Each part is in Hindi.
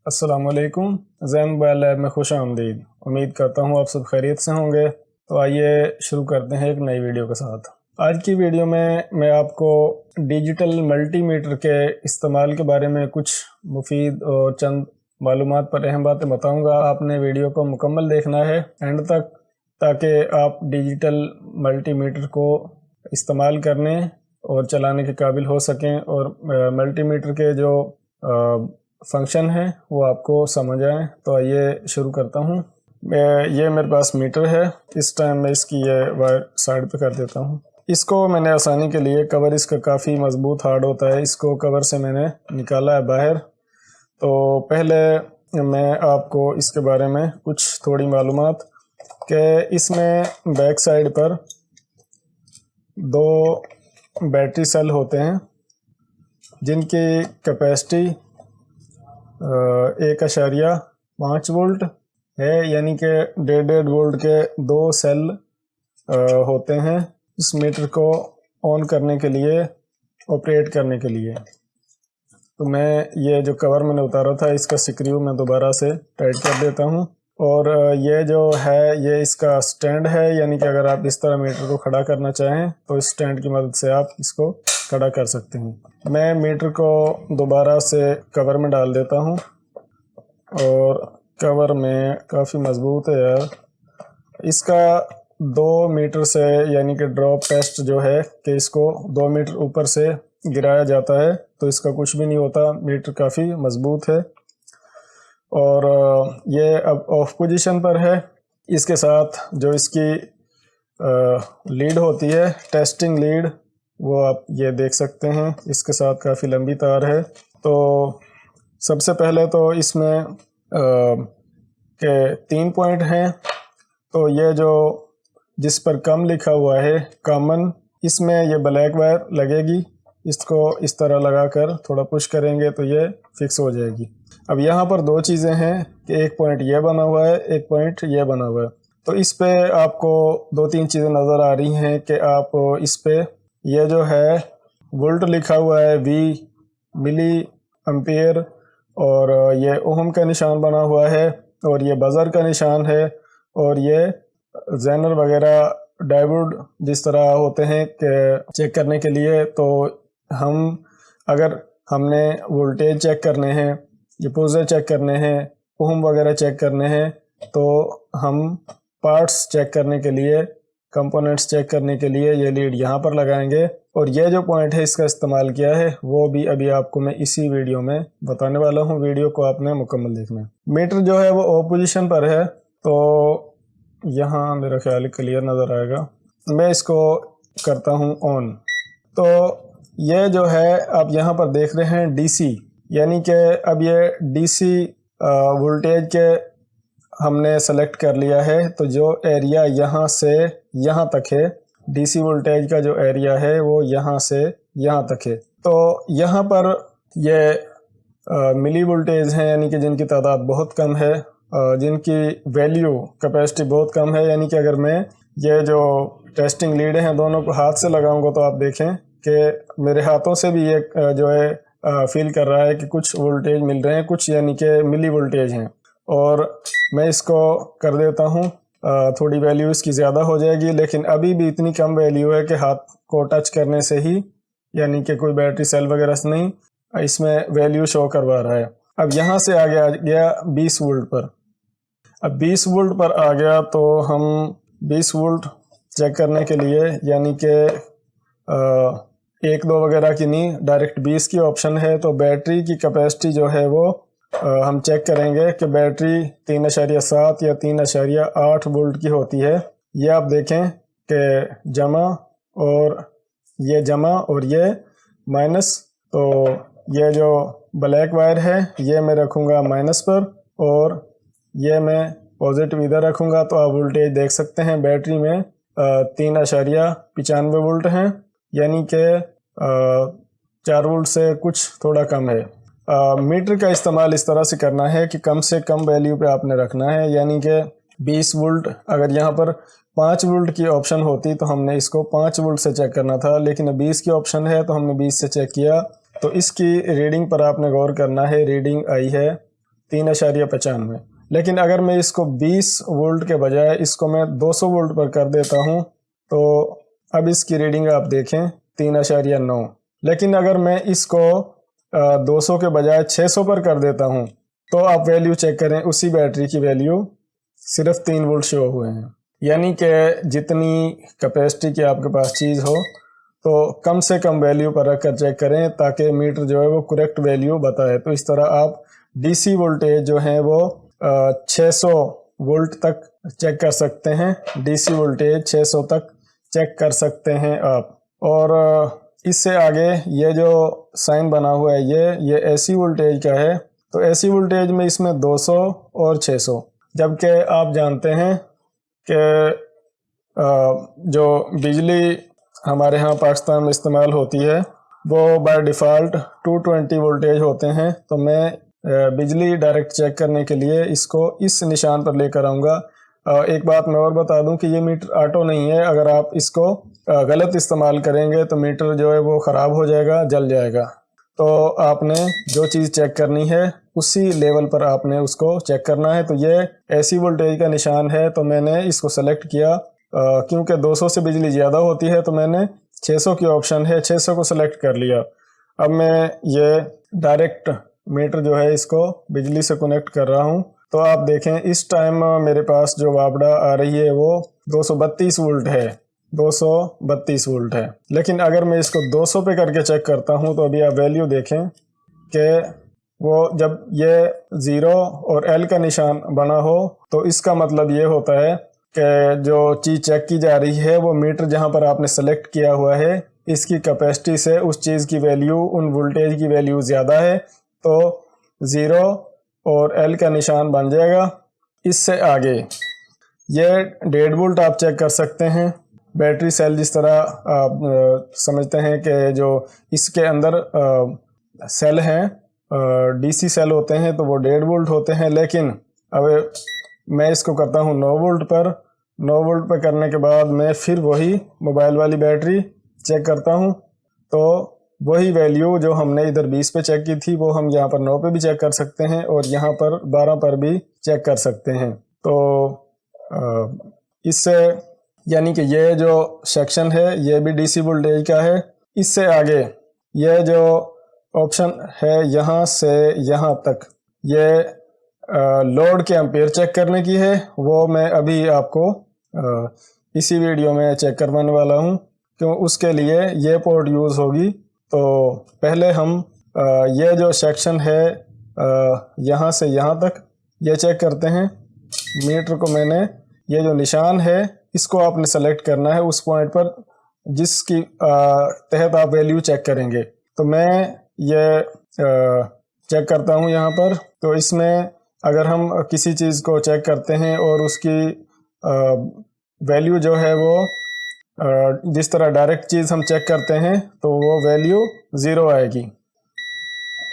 अस्सलामुअलैकुम। जैन मोबाइल लैब में खुश आमदीद। उम्मीद करता हूँ आप सब खैरियत से होंगे। तो आइए शुरू करते हैं एक नई वीडियो के साथ। आज की वीडियो में मैं आपको डिजिटल मल्टीमीटर के इस्तेमाल के बारे में कुछ मुफीद और चंद मालूमात पर अहम बातें बताऊँगा। आपने वीडियो को मुकम्मल देखना है एंड तक, ताकि आप डिजिटल मल्टीमीटर को इस्तेमाल करने और चलाने के काबिल हो सकें और मल्टीमीटर के जो फंक्शन है वो आपको समझ आए। तो आइए शुरू करता हूँ। ये मेरे पास मीटर है। इस टाइम मैं इसकी ये वायर साइड पे कर देता हूँ। इसको मैंने आसानी के लिए, कवर इसका काफ़ी मज़बूत हार्ड होता है, इसको कवर से मैंने निकाला है बाहर। तो पहले मैं आपको इसके बारे में कुछ थोड़ी मालूमात कि इसमें बैक साइड पर 2 बैटरी सेल होते हैं जिनकी कैपेसिटी 1.5 वोल्ट है, यानी कि 1.5 वोल्ट के 2 सेल होते हैं इस मीटर को ऑन करने के लिए, ऑपरेट करने के लिए। तो मैं ये जो कवर मैंने उतारा था इसका स्क्रू मैं दोबारा से टाइट कर देता हूँ। और ये जो है ये इसका स्टैंड है, यानी कि अगर आप इस तरह मीटर को खड़ा करना चाहें तो इस स्टैंड की मदद से आप इसको खड़ा कर सकते हैं। मैं मीटर को दोबारा से कवर में डाल देता हूँ और कवर में काफ़ी मज़बूत है यार। इसका 2 मीटर से, यानी कि ड्रॉप टेस्ट जो है कि इसको 2 मीटर ऊपर से गिराया जाता है तो इसका कुछ भी नहीं होता। मीटर काफ़ी मज़बूत है और ये अब ऑफ पोजीशन पर है। इसके साथ जो इसकी लीड होती है, टेस्टिंग लीड, वो आप ये देख सकते हैं। इसके साथ काफ़ी लंबी तार है। तो सबसे पहले तो इसमें के 3 पॉइंट हैं। तो ये जो जिस पर कम लिखा हुआ है कॉमन, इसमें ये ब्लैक वायर लगेगी। इसको इस तरह लगाकर थोड़ा पुश करेंगे तो ये फिक्स हो जाएगी। अब यहाँ पर 2 चीज़ें हैं कि एक पॉइंट ये बना हुआ है, एक पॉइंट ये बना हुआ है। तो इस पे आपको 2-3 चीज़ें नज़र आ रही हैं कि आप इस पे ये जो है वोल्ट लिखा हुआ है, V मिली एम्पियर, और ये ओहम का निशान बना हुआ है, और ये बज़र का निशान है, और ये ज़ेनर वगैरह डायोड जिस तरह होते हैं कि चेक करने के लिए। तो हम अगर हमने वोल्टेज चेक करने हैं, डिपोज़िट चेक करने हैं, ओहम वगैरह चेक करने हैं, तो हम पार्ट्स चेक करने के लिए, कंपोनेंट्स चेक करने के लिए ये लीड यहाँ पर लगाएंगे। और ये जो पॉइंट है इसका इस्तेमाल किया है वो भी अभी आपको मैं इसी वीडियो में बताने वाला हूँ। वीडियो को आपने मुकम्मल देखना है। मीटर जो है वो ऑफ पोजीशन पर है, तो यहाँ मेरा ख्याल क्लियर नज़र आएगा। मैं इसको करता हूँ ऑन। तो ये जो है आप यहाँ पर देख रहे हैं DC, यानी कि अब ये DC वोल्टेज के हमने सेलेक्ट कर लिया है। तो जो एरिया यहाँ से यहाँ तक है, DC वोल्टेज का जो एरिया है वो यहाँ से यहाँ तक है। तो यहाँ पर ये मिली वोल्टेज हैं, यानी कि जिनकी तादाद बहुत कम है, जिनकी वैल्यू कैपेसिटी बहुत कम है। यानी कि अगर मैं ये जो टेस्टिंग लीड हैं दोनों को हाथ से लगाऊंगा तो आप देखें कि मेरे हाथों से भी ये जो है फील कर रहा है कि कुछ वोल्टेज मिल रहे हैं, कुछ यानी कि मिली वोल्टेज हैं। और मैं इसको कर देता हूँ, थोड़ी वैल्यू इसकी ज़्यादा हो जाएगी, लेकिन अभी भी इतनी कम वैल्यू है कि हाथ को टच करने से ही, यानी कि कोई बैटरी सेल वगैरह से नहीं, इसमें वैल्यू शो करवा रहा है। अब यहाँ से आगे आ गया 20 वोल्ट पर। अब 20 वोल्ट पर आ गया तो हम 20 वोल्ट चेक करने के लिए, यानी कि 1-2 वगैरह की नहीं, डायरेक्ट 20 की ऑप्शन है। तो बैटरी की कैपेसिटी जो है वो हम चेक करेंगे कि बैटरी 3.7 या 3.8 वोल्ट की होती है। ये आप देखें कि जमा, और ये जमा और ये माइनस। तो ये जो ब्लैक वायर है ये मैं रखूँगा माइनस पर, और ये मैं पॉजिटिव इधर रखूँगा। तो आप वोल्टेज देख सकते हैं बैटरी में 3.95 वोल्ट हैं, यानी कि 4 वोल्ट से कुछ थोड़ा कम है। मीटर का इस्तेमाल इस तरह से करना है कि कम से कम वैल्यू पे आपने रखना है, यानी कि 20 वोल्ट, अगर यहाँ पर 5 वोल्ट की ऑप्शन होती तो हमने इसको 5 वोल्ट से चेक करना था, लेकिन 20 की ऑप्शन है तो हमने 20 से चेक किया। तो इसकी रीडिंग पर आपने गौर करना है। रीडिंग आई है 3.95। लेकिन अगर मैं इसको 20 वोल्ट के बजाय इसको मैं 200 वोल्ट पर कर देता हूँ तो अब इसकी रीडिंग आप देखें 3.9। लेकिन अगर मैं इसको 200 के बजाय 600 पर कर देता हूँ तो आप वैल्यू चेक करें, उसी बैटरी की वैल्यू सिर्फ 3 वोल्ट शो हुए हैं। यानी कि जितनी कैपेसिटी की आपके पास चीज़ हो तो कम से कम वैल्यू पर रख कर चेक करें ताकि मीटर जो है वो करेक्ट वैल्यू बताए। तो इस तरह आप डीसी वोल्टेज जो है वो 600 वोल्ट तक चेक कर सकते हैं। डीसी वोल्टेज 600 तक चेक कर सकते हैं आप। और इससे आगे ये जो साइन बना हुआ है ये एसी वोल्टेज का है। तो एसी वोल्टेज में इसमें 200 और 600, जबकि आप जानते हैं कि जो बिजली हमारे यहाँ पाकिस्तान में इस्तेमाल होती है वो बाय डिफ़ॉल्ट 220 वोल्टेज होते हैं। तो मैं बिजली डायरेक्ट चेक करने के लिए इसको इस निशान पर लेकर आऊँगा। एक बात मैं और बता दूं कि ये मीटर ऑटो नहीं है। अगर आप इसको गलत इस्तेमाल करेंगे तो मीटर जो है वो ख़राब हो जाएगा, जल जाएगा। तो आपने जो चीज़ चेक करनी है उसी लेवल पर आपने उसको चेक करना है। तो ये एसी वोल्टेज का निशान है तो मैंने इसको सेलेक्ट किया। क्योंकि 200 से बिजली ज़्यादा होती है तो मैंने 600 की ऑप्शन है, 600 को सेलेक्ट कर लिया। अब मैं ये डायरेक्ट मीटर जो है इसको बिजली से कनेक्ट कर रहा हूँ। तो आप देखें इस टाइम मेरे पास जो वापडा आ रही है वो 232 वोल्ट है, 232 वोल्ट है। लेकिन अगर मैं इसको 200 पे करके चेक करता हूँ तो अभी आप वैल्यू देखें कि वो जब ये 0 और L का निशान बना हो तो इसका मतलब ये होता है कि जो चीज़ चेक की जा रही है वो मीटर जहाँ पर आपने सेलेक्ट किया हुआ है इसकी कैपेसिटी से उस चीज़ की वैल्यू, उन वोल्टेज की वैल्यू ज़्यादा है तो 0 और L का निशान बन जाएगा। इससे आगे ये 1.5 वोल्ट आप चेक कर सकते हैं। बैटरी सेल जिस तरह आप समझते हैं कि जो इसके अंदर सेल हैं डीसी सेल होते हैं तो वो 1.5 वोल्ट होते हैं। लेकिन अब मैं इसको करता हूँ 9 वोल्ट पर। 9 वोल्ट पर करने के बाद मैं फिर वही मोबाइल वाली बैटरी चेक करता हूँ तो वही वैल्यू जो हमने इधर 20 पे चेक की थी वो हम यहाँ पर 9 पे भी चेक कर सकते हैं और यहाँ पर 12 पर भी चेक कर सकते हैं। तो इससे यानी कि ये जो सेक्शन है ये भी डीसी वोल्टेज का है। इससे आगे ये जो ऑप्शन है यहाँ से यहाँ तक ये लोड के एम्पेयर चेक करने की है। वो मैं अभी आपको इसी वीडियो में चेक करवाने वाला हूँ क्यों उसके लिए ये पोर्ट यूज़ होगी। तो पहले हम ये जो सेक्शन है यहाँ से यहाँ तक ये चेक करते हैं। मीटर को मैंने ये जो निशान है इसको आपने सेलेक्ट करना है उस पॉइंट पर जिसकी तहत आप वैल्यू चेक करेंगे। तो मैं ये चेक करता हूँ यहाँ पर। तो इसमें अगर हम किसी चीज़ को चेक करते हैं और उसकी वैल्यू जो है वो जिस तरह डायरेक्ट चीज़ हम चेक करते हैं तो वो वैल्यू 0 आएगी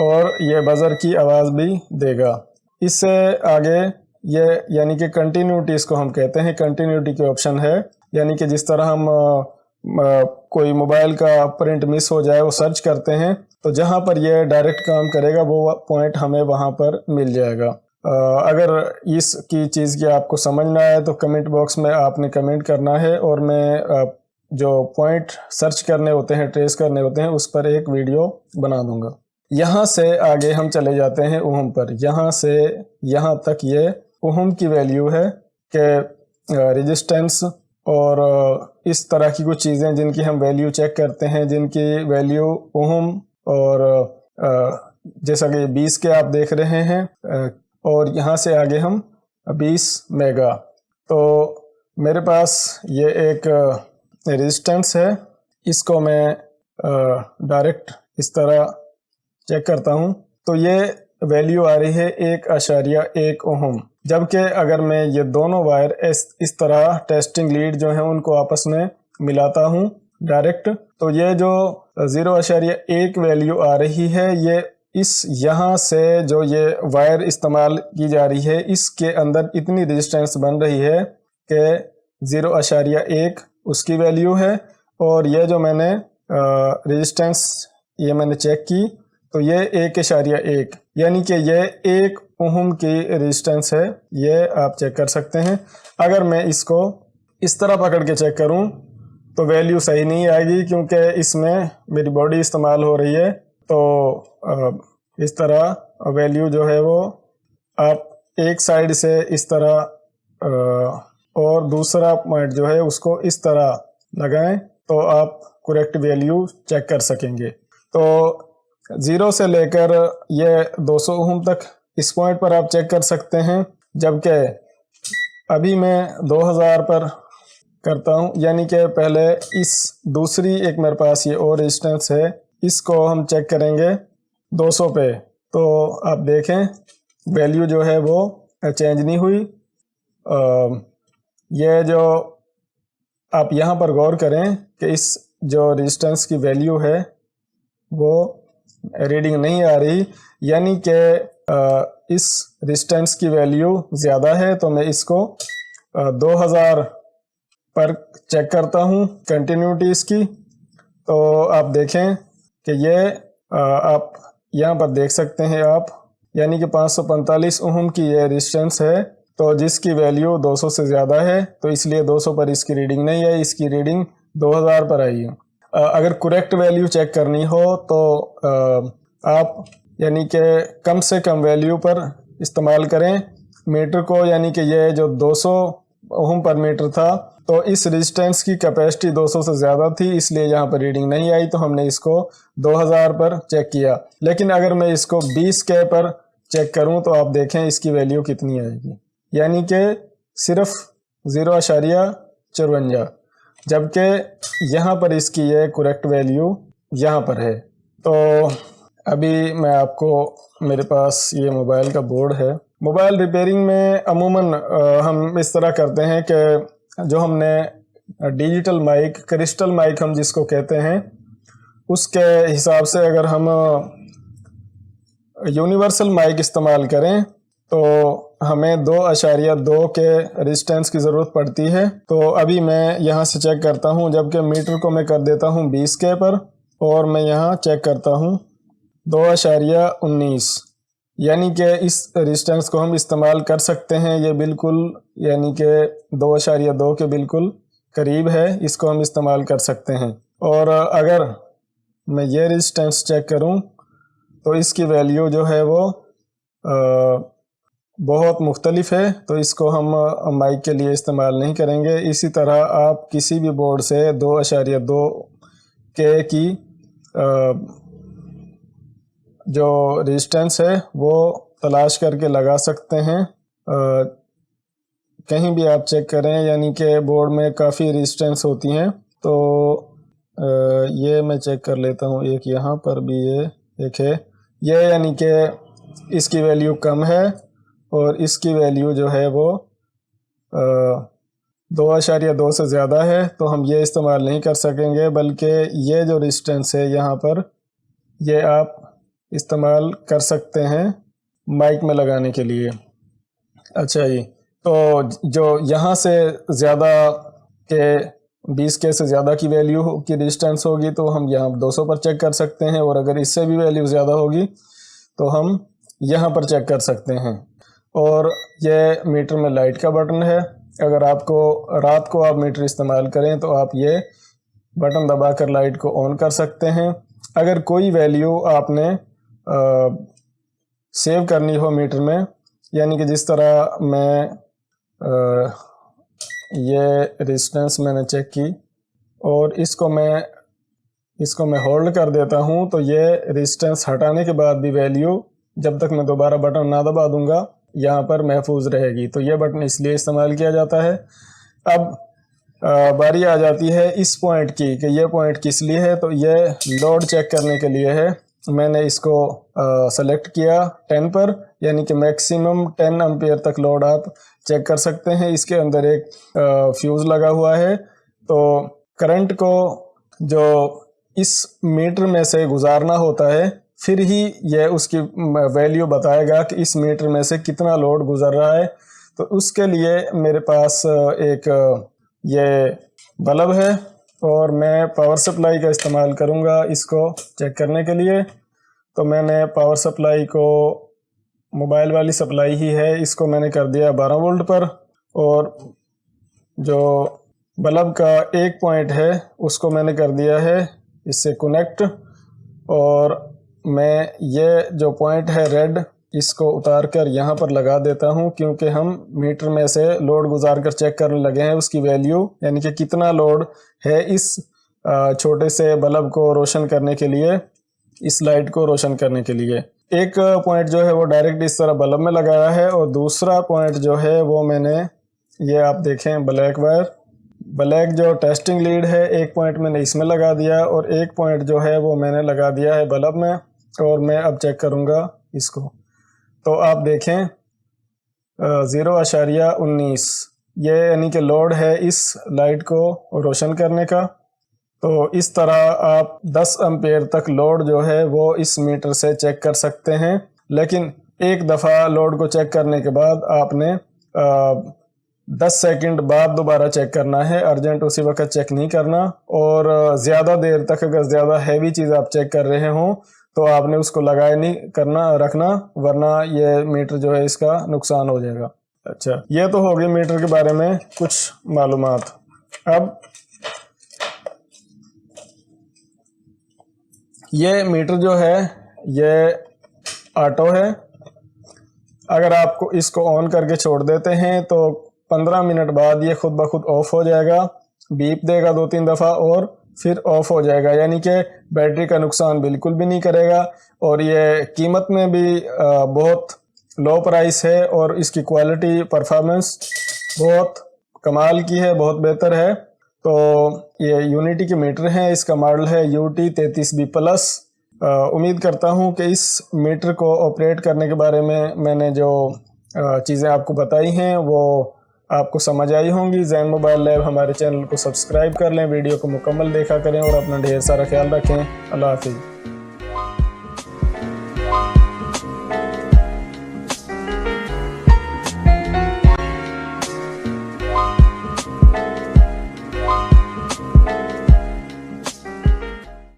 और ये बज़र की आवाज़ भी देगा। इससे आगे ये यानी कि कंटिन्यूटी इसको हम कहते हैं, कंटिन्यूटी की ऑप्शन है। यानी कि जिस तरह हम कोई मोबाइल का प्रिंट मिस हो जाए वो सर्च करते हैं तो जहाँ पर ये डायरेक्ट काम करेगा वो पॉइंट हमें वहाँ पर मिल जाएगा। अगर इसकी चीज़ की आपको समझ ना आए तो कमेंट बॉक्स में आपने कमेंट करना है और मैं जो पॉइंट सर्च करने होते हैं, ट्रेस करने होते हैं, उस पर एक वीडियो बना दूंगा। यहाँ से आगे हम चले जाते हैं ओहम पर। यहाँ से यहाँ तक ये ओहम की वैल्यू है कि रेजिस्टेंस और इस तरह की कुछ चीज़ें जिनकी हम वैल्यू चेक करते हैं, जिनकी वैल्यू ओहम और जैसा कि 20 के आप देख रहे हैं और यहाँ से आगे हम 20 मेगा। तो मेरे पास ये एक रेजिस्टेंस है, इसको मैं डायरेक्ट इस तरह चेक करता हूँ तो ये वैल्यू आ रही है 1.1 ओहम। जबकि अगर मैं ये दोनों वायर इस तरह टेस्टिंग लीड जो है उनको आपस में मिलाता हूँ डायरेक्ट तो ये जो 0.1 वैल्यू आ रही है ये इस यहाँ से जो ये वायर इस्तेमाल की जा रही है इसके अंदर इतनी रेजिस्टेंस बन रही है कि 0.1 उसकी वैल्यू है। और ये जो मैंने रेजिस्टेंस ये मैंने चेक की तो ये 1.1 यानी कि ये 1 ओम की रेजिस्टेंस है, ये आप चेक कर सकते हैं। अगर मैं इसको इस तरह पकड़ के चेक करूं तो वैल्यू सही नहीं आएगी, क्योंकि इसमें मेरी बॉडी इस्तेमाल हो रही है। तो इस तरह वैल्यू जो है वो आप एक साइड से इस तरह और दूसरा पॉइंट जो है उसको इस तरह लगाएं तो आप करेक्ट वैल्यू चेक कर सकेंगे। तो 0 से लेकर ये 200 ओम तक इस पॉइंट पर आप चेक कर सकते हैं, जबकि अभी मैं 2000 पर करता हूं, यानी कि पहले इस दूसरी एक मेरे पास ये और रेजिस्टेंस है, इसको हम चेक करेंगे 200 पे। तो आप देखें वैल्यू जो है वो चेंज नहीं हुई। ये जो आप यहाँ पर गौर करें कि इस जो रेजिस्टेंस की वैल्यू है वो रीडिंग नहीं आ रही, यानी कि इस रेजिस्टेंस की वैल्यू ज़्यादा है। तो मैं इसको 2000 पर चेक करता हूँ कंटिन्यूटी इसकी। तो आप देखें कि ये आप यहाँ पर देख सकते हैं आप, यानी कि 545 ओम की ये रेजिस्टेंस है, तो जिसकी वैल्यू 200 से ज़्यादा है, तो इसलिए 200 पर इसकी रीडिंग नहीं आई, इसकी रीडिंग 2000 पर आई है। अगर करेक्ट वैल्यू चेक करनी हो तो आप यानी कि कम से कम वैल्यू पर इस्तेमाल करें मीटर को, यानी कि ये जो 200 ओम पर मीटर था, तो इस रेजिस्टेंस की कैपेसिटी 200 से ज़्यादा थी, इसलिए यहाँ पर रीडिंग नहीं आई, तो हमने इसको 2000 पर चेक किया। लेकिन अगर मैं इसको 20K पर चेक करूँ तो आप देखें इसकी वैल्यू कितनी आएगी, यानी कि सिर्फ 0.54, जबकि यहाँ पर इसकी ये करेक्ट वैल्यू यहाँ पर है। तो अभी मैं आपको, मेरे पास ये मोबाइल का बोर्ड है। मोबाइल रिपेयरिंग में अमूमन हम इस तरह करते हैं कि जो हमने डिजिटल माइक, क्रिस्टल माइक हम जिसको कहते हैं, उसके हिसाब से अगर हम यूनिवर्सल माइक इस्तेमाल करें तो हमें 2.2 के रेजिस्टेंस की ज़रूरत पड़ती है। तो अभी मैं यहाँ से चेक करता हूँ, जबकि मीटर को मैं कर देता हूँ 20K पर, और मैं यहाँ चेक करता हूँ 2.19, यानी कि इस रेजिस्टेंस को हम इस्तेमाल कर सकते हैं। ये बिल्कुल यानी कि 2.2 के बिल्कुल करीब है, इसको हम इस्तेमाल कर सकते हैं। और अगर मैं ये रेजिस्टेंस चेक करूं तो इसकी वैल्यू जो है वो बहुत मुख्तलिफ है, तो इसको हम माइक के लिए इस्तेमाल नहीं करेंगे। इसी तरह आप किसी भी बोर्ड से 2.2 के की जो रेजिस्टेंस है वो तलाश करके लगा सकते हैं। कहीं भी आप चेक करें, यानी कि बोर्ड में काफ़ी रेजिस्टेंस होती हैं। तो ये मैं चेक कर लेता हूँ, एक यहाँ पर भी ये एक है, ये यानी कि इसकी वैल्यू कम है और इसकी वैल्यू जो है वो 2.2 से ज़्यादा है, तो हम ये इस्तेमाल नहीं कर सकेंगे। बल्कि ये जो रेजिस्टेंस है यहाँ पर, ये आप इस्तेमाल कर सकते हैं माइक में लगाने के लिए। अच्छा जी, तो जो यहाँ से ज़्यादा के 20K से ज़्यादा की वैल्यू की रेजिस्टेंस होगी तो हम यहाँ 200 पर चेक कर सकते हैं, और अगर इससे भी वैल्यू ज़्यादा होगी तो हम यहाँ पर चेक कर सकते हैं। और ये मीटर में लाइट का बटन है, अगर आपको रात को आप मीटर इस्तेमाल करें तो आप ये बटन दबाकर लाइट को ऑन कर सकते हैं। अगर कोई वैल्यू आपने सेव करनी हो मीटर में, यानी कि जिस तरह मैं ये रेजिस्टेंस मैंने चेक की और इसको मैं होल्ड कर देता हूँ, तो ये रेजिस्टेंस हटाने के बाद भी वैल्यू जब तक मैं दोबारा बटन ना दबा दूंगा यहाँ पर महफूज रहेगी। तो ये बटन इसलिए इस्तेमाल किया जाता है। अब बारी आ जाती है इस पॉइंट की कि ये पॉइंट किस लिए है, तो ये लोड चेक करने के लिए है। मैंने इसको सेलेक्ट किया 10 पर, यानी कि मैक्सिमम 10 एम्पियर तक लोड आप चेक कर सकते हैं। इसके अंदर एक फ्यूज़ लगा हुआ है, तो करंट को जो इस मीटर में से गुजारना होता है, फिर ही यह उसकी वैल्यू बताएगा कि इस मीटर में से कितना लोड गुजर रहा है। तो उसके लिए मेरे पास एक ये बल्ब है और मैं पावर सप्लाई का इस्तेमाल करूंगा इसको चेक करने के लिए। तो मैंने पावर सप्लाई को मोबाइल वाली सप्लाई ही है, इसको मैंने कर दिया 12 वोल्ट पर, और जो बल्ब का एक पॉइंट है उसको मैंने कर दिया है इससे कनेक्ट। और मैं ये जो पॉइंट है रेड, इसको उतार कर यहाँ पर लगा देता हूँ, क्योंकि हम मीटर में से लोड गुजार कर चेक करने लगे हैं उसकी वैल्यू, यानी कि कितना लोड है इस छोटे से बल्ब को रोशन करने के लिए, इस लाइट को रोशन करने के लिए। एक पॉइंट जो है वो डायरेक्ट इस तरह बल्ब में लगाया है, और दूसरा पॉइंट जो है वो मैंने, ये आप देखें ब्लैक वायर, ब्लैक जो टेस्टिंग लीड है, एक पॉइंट मैंने इसमें लगा दिया और एक पॉइंट जो है वो मैंने लगा दिया है बल्ब में। और मैं अब चेक करूँगा इसको, तो आप देखें 0.19 ये यानी कि लोड है इस लाइट को रोशन करने का। तो इस तरह आप 10 एम्पेयर तक लोड जो है वो इस मीटर से चेक कर सकते हैं, लेकिन एक दफ़ा लोड को चेक करने के बाद आपने 10 सेकंड बाद दोबारा चेक करना है, अर्जेंट उसी वक्त चेक नहीं करना। और ज़्यादा देर तक अगर ज़्यादा हैवी चीज़ आप चेक कर रहे हों तो आपने उसको लगाए नहीं करना रखना, वरना ये मीटर जो है इसका नुकसान हो जाएगा। अच्छा, ये तो हो गई मीटर के बारे में कुछ मालूमात। अब ये मीटर जो है ये ऑटो है। अगर आपको इसको ऑन करके छोड़ देते हैं तो 15 मिनट बाद ये खुद ब खुद ऑफ हो जाएगा, बीप देगा 2-3 दफ़ा और फिर ऑफ हो जाएगा, यानी कि बैटरी का नुकसान बिल्कुल भी नहीं करेगा। और ये कीमत में भी बहुत लो प्राइस है, और इसकी क्वालिटी परफॉर्मेंस बहुत कमाल की है, बहुत बेहतर है। तो ये यूनिटी के मीटर हैं, इसका मॉडल है UT33B+। उम्मीद करता हूँ कि इस मीटर को ऑपरेट करने के बारे में मैंने जो चीज़ें आपको बताई हैं वो आपको समझ आई होंगी। जैन मोबाइल लैब हमारे चैनल को सब्सक्राइब कर लें, वीडियो को मुकम्मल देखा करें और अपना ढेर सारा ख्याल रखें। अल्लाह हाफिज़।